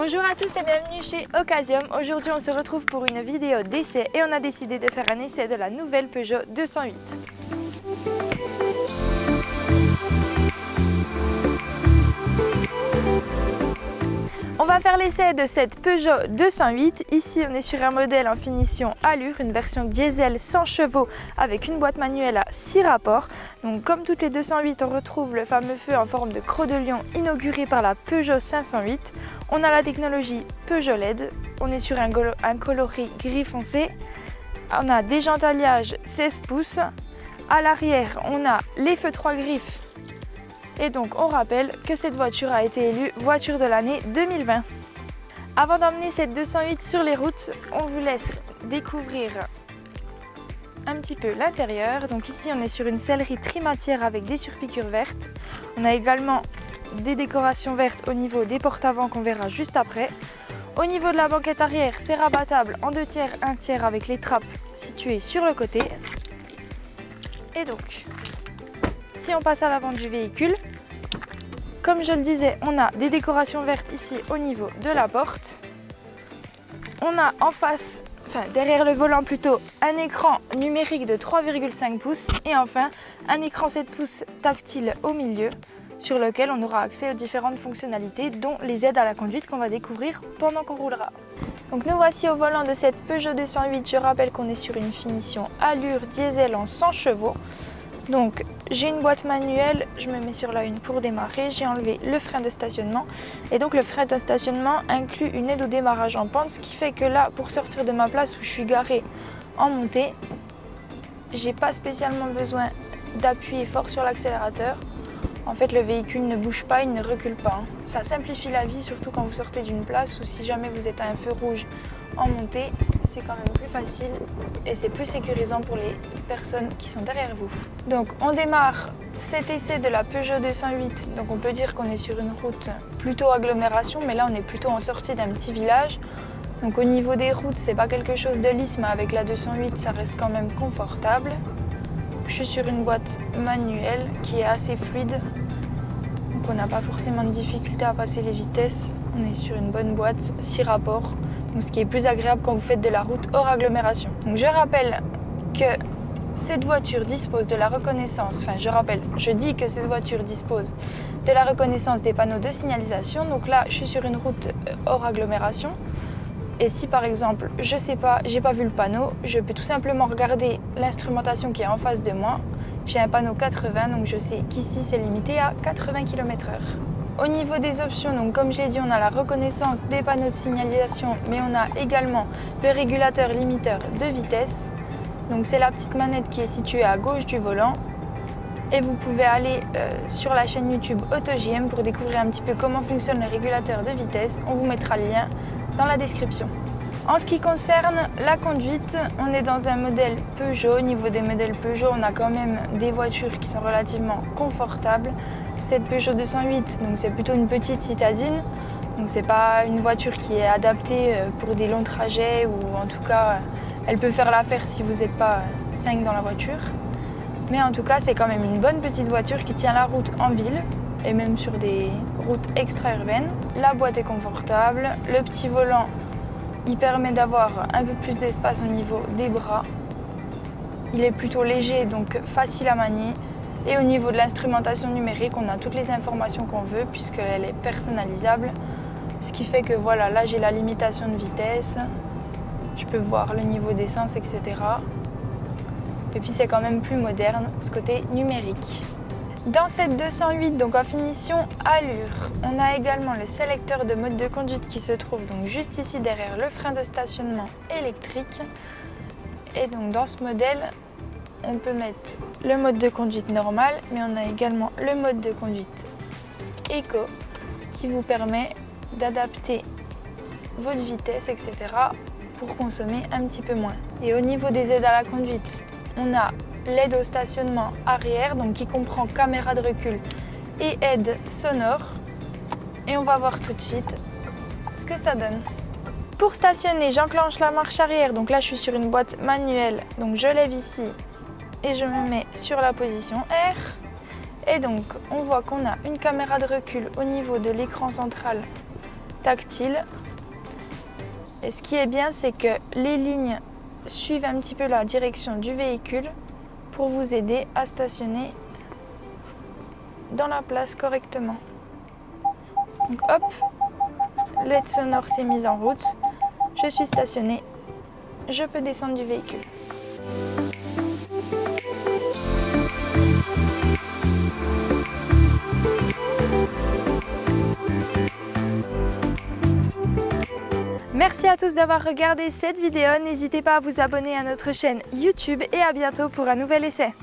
Bonjour à tous et bienvenue chez Occasium. Aujourd'hui on se retrouve pour une vidéo d'essai et on a décidé de faire un essai de la nouvelle Peugeot 208. On va faire l'essai de cette Peugeot 208. Ici on est sur un modèle en finition allure, une version diesel 100 chevaux avec une boîte manuelle à 6 rapports. Donc comme toutes les 208, on retrouve le fameux feu en forme de croc de lion inauguré par la Peugeot 508. On a la technologie Peugeot LED, on est sur un coloris gris foncé. On a des jantes alliage 16 pouces. À l'arrière, on a les feux 3 griffes. Et donc on rappelle que cette voiture a été élue voiture de l'année 2020. Avant d'emmener cette 208 sur les routes, on vous laisse découvrir un petit peu l'intérieur. Donc ici on est sur une sellerie trimatière avec des surpiqûres vertes. On a également des décorations vertes au niveau des porte-avant qu'on verra juste après. Au niveau de la banquette arrière, c'est rabattable en 2 tiers, 1 tiers avec les trappes situées sur le côté. Et donc, si on passe à l'avant du véhicule, comme je le disais, on a des décorations vertes ici au niveau de la porte. On a en face, derrière le volant plutôt, un écran numérique de 3,5 pouces et enfin un écran 7 pouces tactile au milieu sur lequel on aura accès aux différentes fonctionnalités dont les aides à la conduite qu'on va découvrir pendant qu'on roulera. Donc nous voici au volant de cette Peugeot 208. Je rappelle qu'on est sur une finition allure diesel en 100 chevaux. Donc j'ai une boîte manuelle, je me mets sur la une pour démarrer, j'ai enlevé le frein de stationnement et donc le frein de stationnement inclut une aide au démarrage en pente, ce qui fait que là pour sortir de ma place où je suis garée en montée, j'ai pas spécialement besoin d'appuyer fort sur l'accélérateur. En fait le véhicule ne bouge pas, il ne recule pas. Ça simplifie la vie surtout quand vous sortez d'une place ou si jamais vous êtes à un feu rouge en montée, c'est quand même plus facile et c'est plus sécurisant pour les personnes qui sont derrière vous. Donc on démarre cet essai de la Peugeot 208, donc on peut dire qu'on est sur une route plutôt agglomération, mais là on est plutôt en sortie d'un petit village. Donc au niveau des routes, c'est pas quelque chose de lisse, mais avec la 208 ça reste quand même confortable. Je suis sur une boîte manuelle qui est assez fluide, donc on n'a pas forcément de difficulté à passer les vitesses. On est sur une bonne boîte, 6 rapports. Donc, ce qui est plus agréable quand vous faites de la route hors agglomération. Donc, je rappelle que cette voiture dispose de la reconnaissance, je dis que cette voiture dispose de la reconnaissance des panneaux de signalisation. Donc là, je suis sur une route hors agglomération. Et si par exemple, je sais pas, j'ai pas vu le panneau, je peux tout simplement regarder l'instrumentation qui est en face de moi. J'ai un panneau 80, donc je sais qu'ici c'est limité à 80 km/h. Au niveau des options, donc comme j'ai dit, on a la reconnaissance des panneaux de signalisation, mais on a également le régulateur limiteur de vitesse. Donc c'est la petite manette qui est située à gauche du volant. Et vous pouvez aller sur la chaîne YouTube AutoJM pour découvrir un petit peu comment fonctionne le régulateur de vitesse. On vous mettra le lien dans la description. En ce qui concerne la conduite, on est dans un modèle Peugeot. Au niveau des modèles Peugeot, on a quand même des voitures qui sont relativement confortables. Cette Peugeot 208, donc c'est plutôt une petite citadine, donc c'est pas une voiture qui est adaptée pour des longs trajets ou en tout cas elle peut faire l'affaire si vous n'êtes pas 5 dans la voiture. Mais en tout cas c'est quand même une bonne petite voiture qui tient la route en ville et même sur des routes extra-urbaines. La boîte est confortable, le petit volant il permet d'avoir un peu plus d'espace au niveau des bras. Il est plutôt léger donc facile à manier. Et au niveau de l'instrumentation numérique, on a toutes les informations qu'on veut puisqu'elle est personnalisable. Ce qui fait que voilà, là j'ai la limitation de vitesse, je peux voir le niveau d'essence, etc. Et puis c'est quand même plus moderne, ce côté numérique. Dans cette 208, donc en finition allure, on a également le sélecteur de mode de conduite qui se trouve donc juste ici derrière le frein de stationnement électrique. Et donc dans ce modèle, on peut mettre le mode de conduite normal, mais on a également le mode de conduite éco qui vous permet d'adapter votre vitesse, etc. pour consommer un petit peu moins. Et au niveau des aides à la conduite, on a l'aide au stationnement arrière, donc qui comprend caméra de recul et aide sonore. Et on va voir tout de suite ce que ça donne. Pour stationner, j'enclenche la marche arrière, donc là je suis sur une boîte manuelle, donc je lève ici et je me mets sur la position R. Et donc on voit qu'on a une caméra de recul au niveau de l'écran central tactile. Et ce qui est bien, c'est que les lignes suivent un petit peu la direction du véhicule pour vous aider à stationner dans la place correctement. Donc hop, l'aide sonore s'est mise en route, je suis stationnée, je peux descendre du véhicule. Merci à tous d'avoir regardé cette vidéo, n'hésitez pas à vous abonner à notre chaîne YouTube et à bientôt pour un nouvel essai.